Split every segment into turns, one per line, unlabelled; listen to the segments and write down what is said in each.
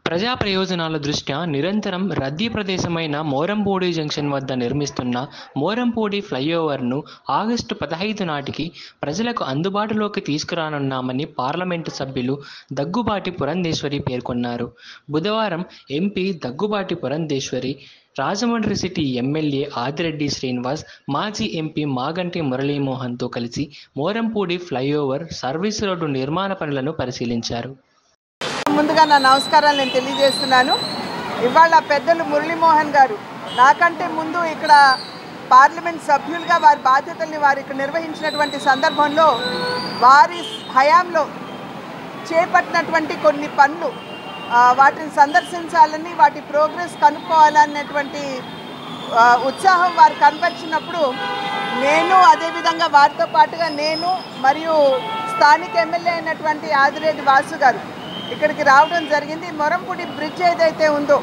ప్రజా ప్రయోజనాల దృష్ట్యా నిరంతరం రద్దీ ప్రదేశమైన మోరంపూడి జంక్షన్ వద్ద నిర్మిస్తున్న మోరంపూడి ఫ్లైఓవర్ను ఆగస్టు 15 నాటికి ప్రజలకు అందుబాటులోకి తీసుకురానున్నామని పార్లమెంటు సభ్యులు దగ్గుబాటి పురంధేశ్వరి పేర్కొన్నారు. బుధవారం MP Daggubati Purandeswari, Rajahmundry city MLA Adireddy Srinivas, మాజీ ఎంపీ మాగంటి మురళీమోహన్తో కలిసి మోరంపూడి ఫ్లైఓవర్ సర్వీసు రోడ్డు నిర్మాణ పనులను పరిశీలించారు.
ముందుగా నా నమస్కారాలు నేను తెలియజేస్తున్నాను. ఇవాళ పెద్దలు మురళీమోహన్ గారు నాకంటే ముందు ఇక్కడ పార్లమెంట్ సభ్యులుగా వారి బాధ్యతల్ని వారు ఇక్కడ నిర్వహించినటువంటి సందర్భంలో వారి హయాంలో చేపట్టినటువంటి కొన్ని పనులు వాటిని సందర్శించాలని, వాటి ప్రోగ్రెస్ కనుక్కోవాలనేటువంటి ఉత్సాహం వారు కనపరిచినప్పుడు నేను అదేవిధంగా వారితో పాటుగా నేను మరియు స్థానిక ఎమ్మెల్యే అయినటువంటి ఆదిరెడ్డి వాసు గారు ఇక్కడికి రావడం జరిగింది. మొరంపూడి బ్రిడ్జ్ ఏదైతే ఉందో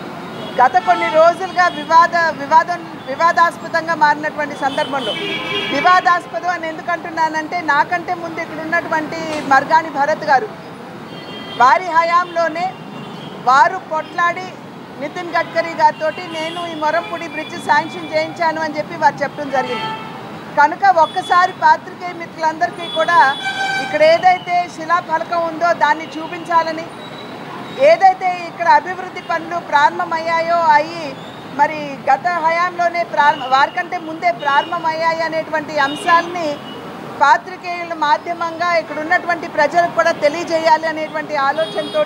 గత కొన్ని రోజులుగా వివాదాస్పదంగా మారినటువంటి సందర్భంలో, వివాదాస్పదం అని ఎందుకంటున్నానంటే నాకంటే ముందు ఇక్కడ ఉన్నటువంటి మర్గాని భరత్ గారు వారి హయాంలోనే వారు కొట్లాడి నితిన్ గడ్కరీ గారితో నేను ఈ మొరంపూడి బ్రిడ్జ్ శాంక్షన్ చేయించాను అని చెప్పి వారు చెప్పడం జరిగింది. కనుక ఒక్కసారి పాత్రికేయ మిత్రులందరికీ కూడా ఇక్కడ ఏదైతే శిలాఫలకం ఉందో దాన్ని చూపించాలని, ఏదైతే ఇక్కడ అభివృద్ధి పనులు ప్రారంభమయ్యాయో అయ్యి మరి గత హయాంలోనే వారికంటే ముందే ప్రారంభమయ్యాయి అనేటువంటి అంశాలని పాత్రికేయుల మాధ్యమంగా ఇక్కడ ఉన్నటువంటి ప్రజలకు కూడా తెలియజేయాలి అనేటువంటి ఆలోచనతో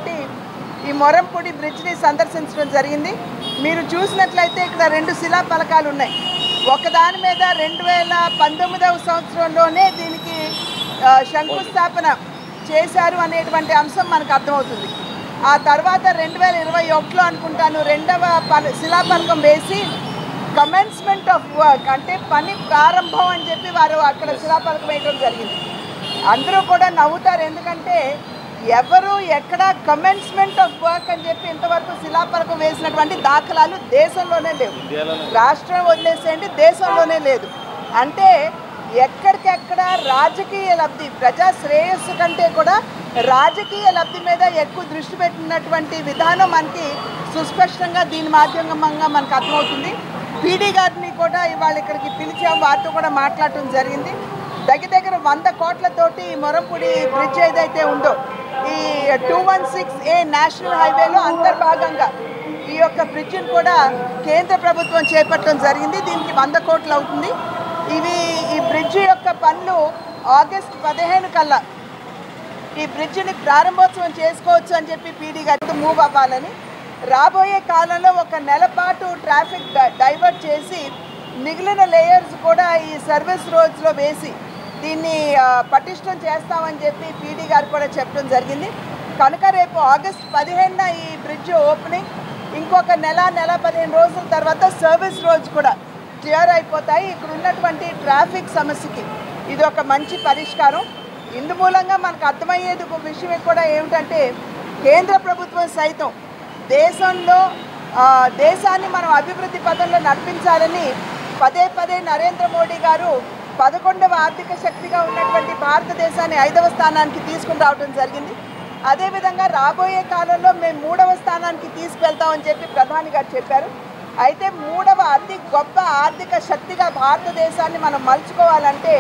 ఈ మొరంపూడి బ్రిడ్జ్ని సందర్శించడం జరిగింది. మీరు చూసినట్లయితే ఇక్కడ 2 శిలాఫలకాలు ఉన్నాయి. ఒకదాని మీద 2019వ సంవత్సరంలోనే దీనికి శంకుస్థాపన చేశారు అనేటువంటి అంశం మనకు అర్థమవుతుంది. ఆ తర్వాత 2021లో అనుకుంటాను రెండవ శిలాఫలకం వేసి కమెన్స్మెంట్ ఆఫ్ వర్క్ అంటే పని ప్రారంభం అని చెప్పి వారు అక్కడ శిలాఫలకం వేయడం జరిగింది. అందరూ కూడా నవ్వుతారు, ఎందుకంటే ఎవరు ఎక్కడ కమెన్స్మెంట్ ఆఫ్ వర్క్ అని చెప్పి ఇంతవరకు శిలాఫలకం వేసినటువంటి దాఖలాలు దేశంలోనే లేవు. రాష్ట్రం వదిలేసేయండి, దేశంలోనే లేదు. అంటే ఎక్కడికెక్కడ రాజకీయ లబ్ధి, ప్రజా శ్రేయస్సు కంటే కూడా రాజకీయ లబ్ధి మీద ఎక్కువ దృష్టి పెట్టినటువంటి విధానం మనకి సుస్పష్టంగా దీని మాధ్యమంగా మనకు అర్థమవుతుంది. పీడీ గారిని కూడా ఇవాళ ఇక్కడికి పిలిచాం, వారితో కూడా మాట్లాడటం జరిగింది. దగ్గర 100 కోట్లతోటి మొరంపూడి బ్రిడ్జ్ ఏదైతే ఉందో ఈ 216A నేషనల్ హైవేలో అంతర్భాగంగా ఈ యొక్క బ్రిడ్జిని కూడా కేంద్ర ప్రభుత్వం చేపట్టడం జరిగింది. దీనికి 100 కోట్లు అవుతుంది. ఈ బ్రిడ్జి యొక్క పనులు ఆగస్టు 15 కల్లా ఈ బ్రిడ్జిని ప్రారంభోత్సవం చేసుకోవచ్చు అని చెప్పి పీడీ గారితో మూవ్ అవ్వాలని, రాబోయే కాలంలో 1 నెల పాటు ట్రాఫిక్ డైవర్ట్ చేసి మిగిలిన లేయర్స్ కూడా ఈ సర్వీస్ రోడ్స్లో వేసి దీన్ని పటిష్టం చేస్తామని చెప్పి పీడీ గారు కూడా చెప్పడం జరిగింది. కనుక రేపు ఆగస్టు 15న ఈ బ్రిడ్జ్ ఓపెనింగ్, ఇంకొక నెల 15 రోజుల తర్వాత సర్వీస్ రోడ్స్ కూడా క్లియర్ అయిపోతాయి. ఇక్కడ ఉన్నటువంటి ట్రాఫిక్ సమస్యకి ఇది ఒక మంచి పరిష్కారం. ఇందు మూలంగా మనకు అర్థమయ్యేది ఒక విషయం కూడా ఏమిటంటే కేంద్ర ప్రభుత్వం సైతం దేశాన్ని మనం అభివృద్ధి పథంలో నడిపించాలని పదే నరేంద్ర మోడీ గారు 11వ ఆర్థిక శక్తిగా ఉన్నటువంటి భారతదేశాన్ని 5వ స్థానానికి తీసుకుని రావడం జరిగింది. అదేవిధంగా రాబోయే కాలంలో మేము 3వ స్థానానికి తీసుకెళ్తామని చెప్పి ప్రధాని గారు చెప్పారు. అయితే 3వ అతి గొప్ప ఆర్థిక శక్తిగా భారతదేశాన్ని మనం మలుచుకోవాలంటే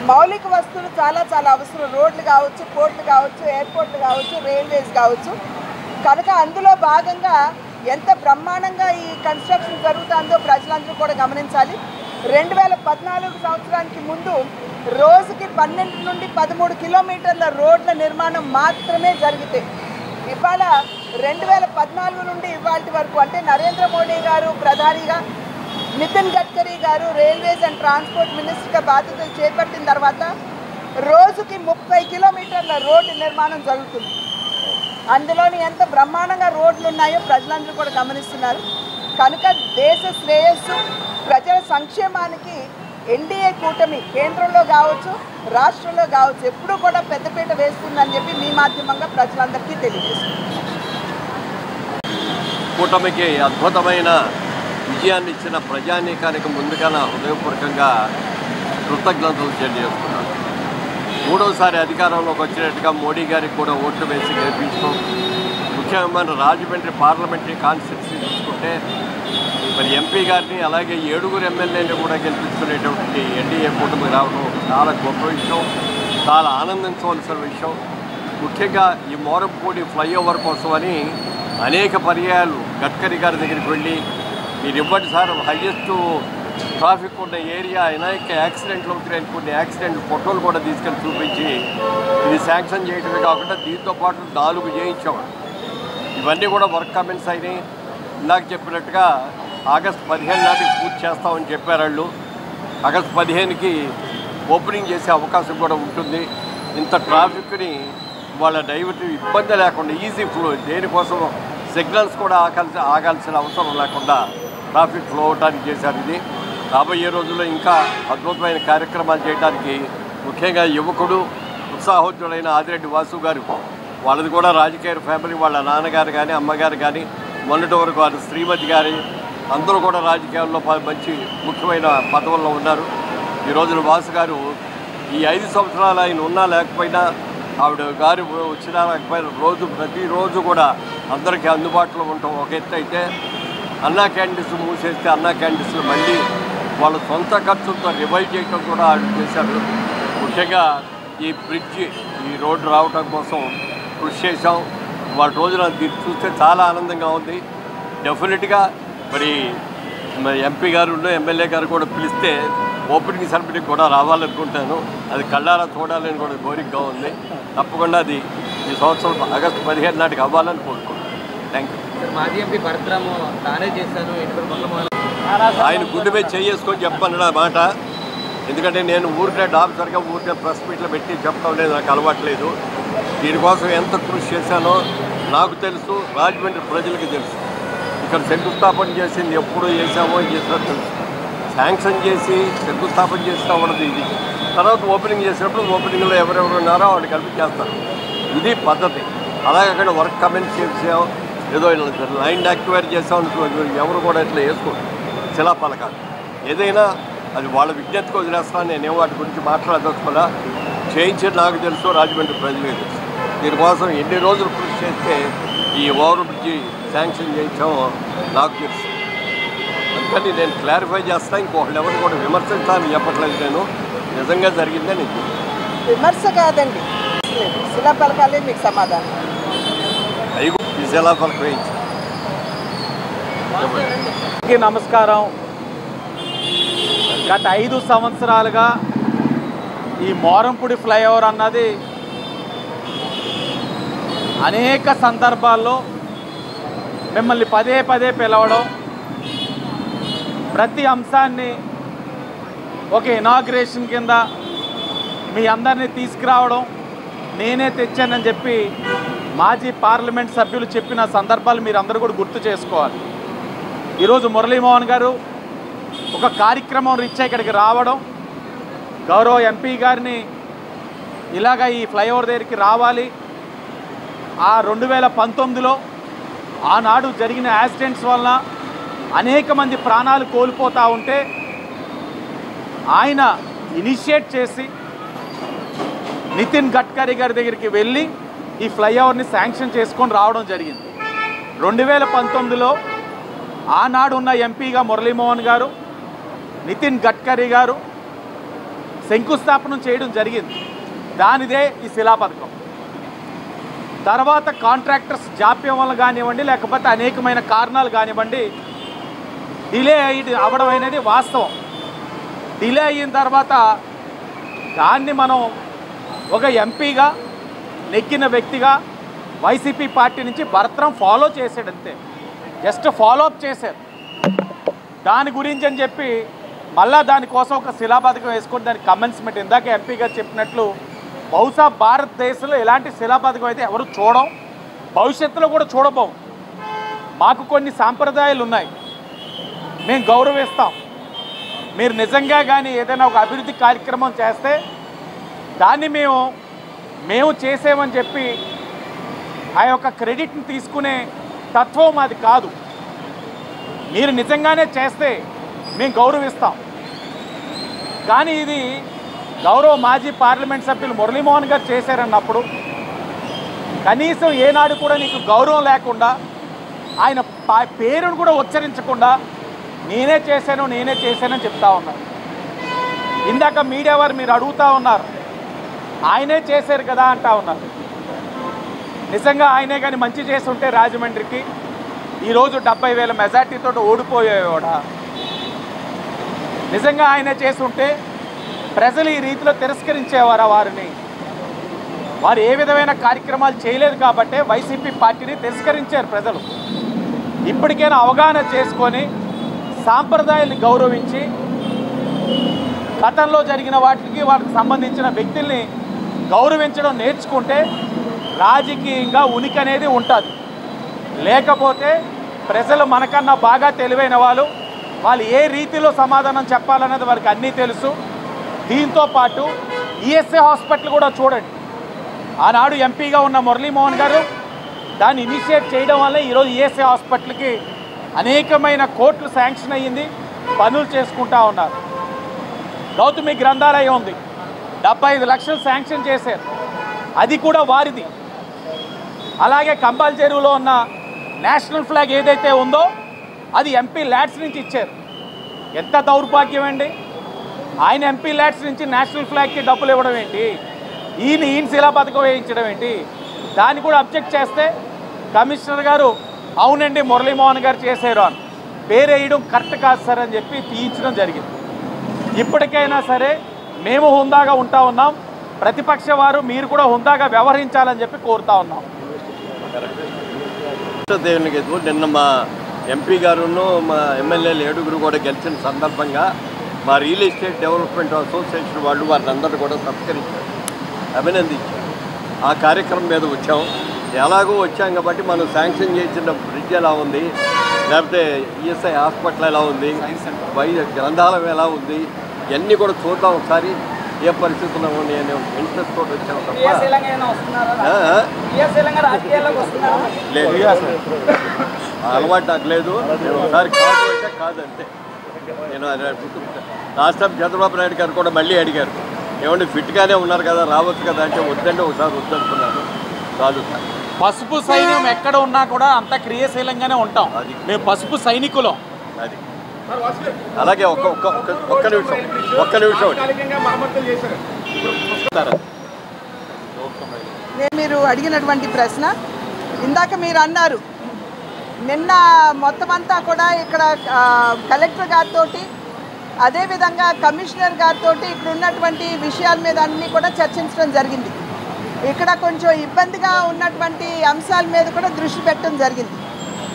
మౌలిక వస్తువులు చాలా అవసరం. రోడ్లు కావచ్చు, పోర్ట్లు కావచ్చు, ఎయిర్పోర్ట్లు కావచ్చు, రైల్వేస్ కావచ్చు. కనుక అందులో భాగంగా ఎంత బ్రహ్మాండంగా ఈ కన్స్ట్రక్షన్ జరుగుతుందో ప్రజలందరూ కూడా గమనించాలి. 2014 సంవత్సరానికి ముందు రోజుకి 12 నుండి 13 కిలోమీటర్ల రోడ్ల నిర్మాణం మాత్రమే జరిగితే ఇవాళ 2014 నుండి ఇవాళ వరకు, అంటే నరేంద్ర మోడీ గారు ప్రధానిగా, నితిన్ గడ్కరీ గారు రైల్వేస్ అండ్ ట్రాన్స్పోర్ట్ మినిస్టర్గా బాధ్యతలు చేపట్టిన తర్వాత రోజుకి 30 కిలోమీటర్ల రోడ్డు నిర్మాణం జరుగుతుంది. అందులోని ఎంత బ్రహ్మాండంగా రోడ్లు ఉన్నాయో ప్రజలందరూ కూడా గమనిస్తున్నారు. కనుక దేశ శ్రేయస్సు, ప్రజల సంక్షేమానికి ఎన్డీఏ కూటమి కేంద్రంలో కావచ్చు, రాష్ట్రంలో కావచ్చు ఎప్పుడూ కూడా పెద్దపీట వేస్తుందని చెప్పి మీ మాధ్యమంగా ప్రజలందరికీ తెలియజేస్తుంది.
కూటమికి అద్భుతమైన విజయాన్ని ఇచ్చిన ప్రజానీకానికి ముందుగా హృదయపూర్వకంగా కృతజ్ఞతలు తెలియజేస్తున్నాను. మూడోసారి అధికారంలోకి వచ్చినట్టుగా మోడీ గారికి కూడా ఓట్లు వేసి గెలిపించడం, ముఖ్యంగా మన రాజమండ్రి పార్లమెంటరీ కాన్స్టిట్యూన్సీ చూసుకుంటే మరి ఎంపీ గారిని అలాగే 7 ఎమ్మెల్యేలు కూడా గెలిపించుకునేటువంటి ఎన్డీఏ కూటమి రావడం చాలా గొప్ప విషయం, చాలా ఆనందించవలసిన విషయం. ముఖ్యంగా ఈ మోరంపూడి ఫ్లైఓవర్ కోసమని అనేక పర్యాయాలు గడ్కరీ గారి దగ్గరికి వెళ్ళి మీరు ఇవ్వండి సార్, హైయెస్ట్ ట్రాఫిక్ ఉన్న ఏరియా అనేక యాక్సిడెంట్లు అవుతున్నాయి, కొన్ని యాక్సిడెంట్ ఫోటోలు కూడా తీసుకెళ్ళి చూపించి ఇది శాంక్షన్ చేయడమే కాకుండా దీంతో పాటు 4 చేయించాము. ఇవన్నీ కూడా వర్క్ కమెంట్స్ అయినాయి. ఇందాక చెప్పినట్టుగా ఆగస్టు 15 నాటికి పూర్తి చేస్తామని చెప్పారు వాళ్ళు. ఆగస్టు 15కి ఓపెనింగ్ చేసే అవకాశం కూడా ఉంటుంది. ఇంత ట్రాఫిక్ని వాళ్ళ డైవర్ట్ ఇబ్బంది లేకుండా ఈజీ ఫ్లో, దేనికోసం సిగ్నల్స్ కూడా ఆగాల్సిన అవసరం లేకుండా ట్రాఫిక్ ఫ్లో అవడానికి చేశారు. ఇది రాబోయే రోజుల్లో ఇంకా అద్భుతమైన కార్యక్రమాలు చేయడానికి ముఖ్యంగా యువకుడు ఉత్సాహోజ్జుడైన ఆదిరెడ్డి వాసు గారు, వాళ్ళది కూడా రాజకీయ ఫ్యామిలీ, వాళ్ళ నాన్నగారు కానీ అమ్మగారు కానీ మొన్నటి వరకు వారి శ్రీమతి గారి అందరూ కూడా రాజకీయాల్లో మంచి ముఖ్యమైన పదవుల్లో ఉన్నారు. ఈ రోజున వాసు గారు ఈ 5 సంవత్సరాలు ఆయన ఉన్నా లేకపోయినా ఆవిడ గారు వచ్చినా లేకపోయినా ప్రతిరోజు కూడా అందరికీ అందుబాటులో ఉంటాం. ఒక ఎత్తు అయితే అన్నా క్యాంటీన్స్ మూసేస్తే అన్నా క్యాంటీన్స్లు మళ్ళీ వాళ్ళ సొంత ఖర్చులతో రివైవ్ చేయడం కూడా ఆవిడ చేశారు. ముఖ్యంగా ఈ బ్రిడ్జి, ఈ రోడ్డు రావటం కోసం కృషి చేశాం. వాళ్ళ రోజున దీన్ని చూస్తే చాలా ఆనందంగా ఉంది. డెఫినెట్గా మరి ఎంపీ గారు ఎమ్మెల్యే గారు కూడా పిలిస్తే ఓపెనింగ్ సెరమనీకి కూడా రావాలనుకుంటాను. అది కళ్ళారా చూడాలని కూడా కోరికగా ఉంది. తప్పకుండా అది ఈ సంవత్సరం ఆగస్టు 15 నాటికి అవ్వాలని కోరుకుంటున్నాను. Thank you.
మాజీ ఎంపీ భరత్రాము తానే చేశాను,
ఆయన గుండె మీద చేసుకొని చెప్పను మాట. ఎందుకంటే నేను ఊరికే ఆఫీసర్గా ఊరికే ప్రెస్ మీట్లో పెట్టి చెప్పడం లేదు, నాకు అలవాట్లేదు. దీనికోసం ఎంత కృషి చేశానో నాకు తెలుసు, రాజమండ్రి ప్రజలకి తెలుసు. ఇక్కడ శంకుస్థాపన చేసింది ఎప్పుడు చేసామో చేసినా తెలుసు. శాంక్షన్ చేసి శంకుస్థాపన చేసినా ఉండదు ఇది. తర్వాత ఓపెనింగ్ చేసినప్పుడు ఓపెనింగ్లో ఎవరెవరు ఉన్నారో వాళ్ళు కలిపి చేస్తారు. ఇది పద్ధతి. అలాగే అక్కడ వర్క్ కమెంట్స్ చేసాం, ఏదో లైన్ యాక్టివేట్ చేసాం, ఎవరు కూడా ఇట్లా వేసుకోరు శిలాఫలకాలు. ఏదైనా అది వాళ్ళ విజ్ఞతకు వదిలేస్తాను. నేనేమో వాటి గురించి మాట్లాడదలుచుకోలే. చేయించేది నాకు తెలుసు, రాజమండ్రి ప్రజలకు తెలుసు. దీనికోసం ఎన్ని రోజులు కృషి చేస్తే ఈ ఓవర్ బ్రిడ్జి శాంక్షన్ చేయించామో నాకు తెలుసు. అందుకని నేను క్లారిఫై చేస్తాను. ఇంకొకళ్ళు ఎవరు కూడా విమర్శించాలని చెప్పట్లేదు. నేను నిజంగా జరిగిందని
విమర్శ కాదండి, శిలాఫలకాలే మీకు సమాధానం.
అవి ఈ శిలాఫలకం వేయించి.
నమస్కారం. గత 5 సంవత్సరాలుగా ఈ మోరంపూడి ఫ్లైఓవర్ అన్నది అనేక సందర్భాల్లో మిమ్మల్ని పదే పిలవడం, ప్రతి అంశాన్ని ఒక ఇనాగ్రేషన్ కింద మీ అందరినీ తీసుకురావడం, నేనే తెచ్చానని చెప్పి మాజీ పార్లమెంట్ సభ్యులు చెప్పిన సందర్భాలు మీరు అందరూ కూడా గుర్తు చేసుకోవాలి. ఈరోజు మురళీమోహన్ గారు ఒక కార్యక్రమం రీత్యా ఇక్కడికి రావడం, గౌరవ ఎంపీ గారిని ఇలాగ ఈ ఫ్లైఓవర్ దగ్గరికి రావాలి, ఆ 2019లో ఆనాడు జరిగిన యాక్సిడెంట్స్ వలన అనేక మంది ప్రాణాలు కోల్పోతూ ఉంటే ఆయన ఇనిషియేట్ చేసి నితిన్ గడ్కరీ గారి దగ్గరికి వెళ్ళి ఈ ఫ్లైఓవర్ని శాంక్షన్ చేసుకొని రావడం జరిగింది. 2019లో ఆనాడు ఉన్న ఎంపీగా మురళీమోహన్ గారు, నితిన్ గడ్కరీ గారు శంకుస్థాపనం చేయడం జరిగింది. దానిదే ఈ శిలాపథకం. తర్వాత కాంట్రాక్టర్స్ జాప్యం వల్ల కానివ్వండి, లేకపోతే అనేకమైన కారణాలు కానివ్వండి, డిలే అవ్వడం అనేది వాస్తవం. డిలే అయిన తర్వాత దాన్ని మనం ఒక ఎంపీగా నెగ్గిన వ్యక్తిగా వైసీపీ పార్టీ నుంచి భరత్రం ఫాలో చేశాడు, అంతే. జస్ట్ ఫాలోఅప్ చేశారు. దాని గురించి అని చెప్పి మళ్ళా దానికోసం ఒక శిలాపథకం వేసుకొని దానికి కమెన్స్మెంట్, ఇందాక ఎంపీ గారు చెప్పినట్లు బహుశా భారతదేశంలో ఎలాంటి శిలాపథకం అయితే ఎవరు చూడం, భవిష్యత్తులో కూడా చూడబోం. మాకు కొన్ని సాంప్రదాయాలు ఉన్నాయి, మేము గౌరవిస్తాం. మీరు నిజంగా కానీ ఏదైనా ఒక అభివృద్ధి కార్యక్రమం చేస్తే దాన్ని మేము చేసేమని చెప్పి ఆ యొక్క క్రెడిట్ని తీసుకునే తత్వం అది కాదు. మీరు నిజంగానే చేస్తే మేము గౌరవిస్తాం. కానీ ఇది గౌరవ మాజీ పార్లమెంట్ సభ్యులు మురళీమోహన్ గారు చేశారన్నప్పుడు కనీసం ఏనాడు కూడా నీకు గౌరవం లేకుండా ఆయన పేరును కూడా ఉచ్చరించకుండా నేనే చేశానని చెప్తా ఉన్నారు. ఇందాక మీడియా వారు మీరు అడుగుతూ ఉన్నారు, ఆయనే చేశారు కదా అంటా ఉన్నారు. నిజంగా ఆయనే కానీ మంచి చేసి ఉంటే రాజమండ్రికి ఈరోజు 70,000 మెజార్టీతో ఓడిపోయేవాడా? నిజంగా ఆయనే చేసి ఉంటే ప్రజలు ఈ రీతిలో తిరస్కరించేవారా వారిని? వారు ఏ విధమైన కార్యక్రమాలు చేయలేదు కాబట్టే వైసీపీ పార్టీని తిరస్కరించారు ప్రజలు. ఇప్పటికైనా అవగాహన చేసుకొని సాంప్రదాయాన్ని గౌరవించి గతంలో జరిగిన వాటికి వాటికి సంబంధించిన వ్యక్తుల్ని గౌరవించడం నేర్చుకుంటే రాజకీయంగా ఉనికి అనేది ఉంటుంది. లేకపోతే ప్రజలు మనకన్నా బాగా తెలివైన వాళ్ళు ఏ రీతిలో సమాధానం చెప్పాలన్నది వారికి అన్నీ తెలుసు. దీంతో పాటు ఈఎస్ఐ హాస్పిటల్ కూడా చూడండి. ఆనాడు ఎంపీగా ఉన్న మురళీమోహన్ గారు దాన్ని ఇనిషియేట్ చేయడం వల్ల ఈరోజు ఈఎస్ఐ హాస్పిటల్కి అనేకమైన కోట్లు శాంక్షన్ అయ్యింది, పనులు చేసుకుంటా ఉన్నారు. గౌతమి గ్రంథాలయం ఉంది, 75 లక్షలు శాంక్షన్ చేశారు, అది కూడా వారిది. అలాగే కంబాల్ చెరువులో ఉన్న నేషనల్ ఫ్లాగ్ ఏదైతే ఉందో అది ఎంపీ ల్యాడ్స్ నుంచి ఇచ్చారు. ఎంత దౌర్భాగ్యం అండి! ఆయన ఎంపీ ల్యాడ్స్ నుంచి నేషనల్ ఫ్లాగ్కి డబ్బులు ఇవ్వడం ఏంటి? ఈయన శిలా పథకం వేయించడం ఏంటి? దాన్ని కూడా అబ్జెక్ట్ చేస్తే కమిషనర్ గారు అవునండి మురళీమోహన్ గారు చేశారు అని పేరు వేయడం కరెక్ట్ కాదు సార్ అని చెప్పి తీయించడం జరిగింది. ఇప్పటికైనా సరే మేము హుందాగా ఉంటా ఉన్నాం, ప్రతిపక్ష వారు మీరు కూడా హుందాగా వ్యవహరించాలని చెప్పి కోరుతా ఉన్నాం.
దేవునికి నిన్న మా ఎంపీ గారును మా ఎమ్మెల్యేలు 7 కూడా గెలిచిన సందర్భంగా మా రియల్ ఎస్టేట్ డెవలప్మెంట్ అసోసియేషన్ వాళ్ళు వారిని అందరూ కూడా సత్కరించారు, అభినందించారు. ఆ కార్యక్రమం మీద వచ్చాం. ఎలాగో వచ్చాం కాబట్టి మనం శాంక్షన్ చేసిన బ్రిడ్జ్ ఎలా ఉంది, లేకపోతే ఈఎస్ఐ హాస్పిటల్ ఎలా ఉంది, గ్రంథాలయం ఎలా ఉంది, ఇవన్నీ కూడా చూద్దాం ఒకసారి. ఏ పరిస్థితుల్లో నేను ఇంట్రెస్ట్ తోటి వచ్చాను తప్ప లేదు, అలవాటు నాకు లేదు. నేను ఒకసారి కాదు అంటే కాదంతే. నేను లాస్ట్ టైం చంద్రబాబు నాయుడు గారు కూడా మళ్ళీ అడిగారు, ఏమంటే ఫిట్గానే ఉన్నారు కదా రావచ్చు కదా అంటే వద్దంటే ఒకసారి వద్దనుకున్నాను. కాదు సార్,
పసుపు సైన్యం ఎక్కడ ఉన్నా కూడా అంత క్రియాశీలంగానే ఉంటాం. మేము పసుపు సైనికులం.
అది అలాగే ఒక్క నిమిషం
మీరు అడిగినటువంటి ప్రశ్న, ఇందాక మీరు అన్నారు నిన్న మొత్తం అంతా కూడా ఇక్కడ కలెక్టర్ గారితో అదేవిధంగా కమిషనర్ గారితో ఇక్కడ ఉన్నటువంటి విషయాల మీద అన్నీ కూడా చర్చించడం జరిగింది. ఇక్కడ కొంచెం ఇబ్బందిగా ఉన్నటువంటి అంశాల మీద కూడా దృష్టి పెట్టడం జరిగింది.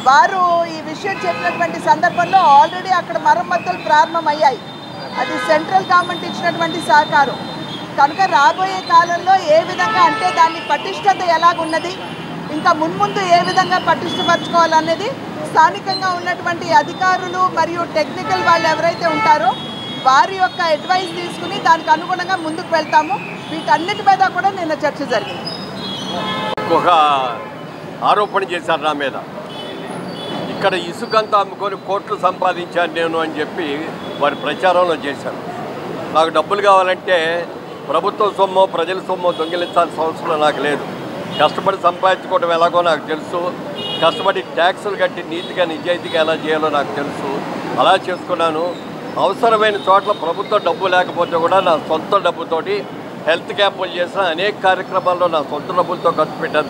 వారు ఈ విషయం చెప్పినటువంటి సందర్భంలో ఆల్రెడీ అక్కడ మరమ్మతులు ప్రారంభమయ్యాయి. అది సెంట్రల్ గవర్నమెంట్ ఇచ్చినటువంటి సహకారం కనుక రాబోయే కాలంలో ఏ విధంగా అంటే దాని పటిష్టత ఎలాగున్నది, ఇంకా మున్ముందు ఏ విధంగా పటిష్టపరచుకోవాలనేది స్థానికంగా ఉన్నటువంటి అధికారులు మరియు టెక్నికల్ వాళ్ళు ఎవరైతే ఉంటారో వారి యొక్క అడ్వైస్ తీసుకుని దానికి అనుగుణంగా ముందుకు వెళ్తాము. వీటన్నిటి మీద కూడా నిన్న చర్చ జరిగింది.
ఒక ఆరోపణ చేశారు నా మీద, ఇక్కడ ఇసుకంతా అమ్ముకొని కోట్లు సంపాదించాను నేను అని చెప్పి వారి ప్రచారంలో చేశారు. నాకు డబ్బులు కావాలంటే ప్రభుత్వ సొమ్మో ప్రజల సొమ్మో దొంగిలించాల్సిన అవసరం నాకు లేదు. కష్టపడి సంపాదించుకోవడం ఎలాగో నాకు తెలుసు, కష్టపడి ట్యాక్సులు కట్టి నీతిగా నిజాయితీగా ఎలా చేయాలో నాకు తెలుసు. అలా చేసుకున్నాను. అవసరమైన చోట్ల ప్రభుత్వ డబ్బు లేకపోతే కూడా నా సొంత డబ్బుతోటి హెల్త్ క్యాంపులు చేసిన అనేక కార్యక్రమాల్లో నా సొంత డబ్బులతో ఖర్చు పెట్టాను.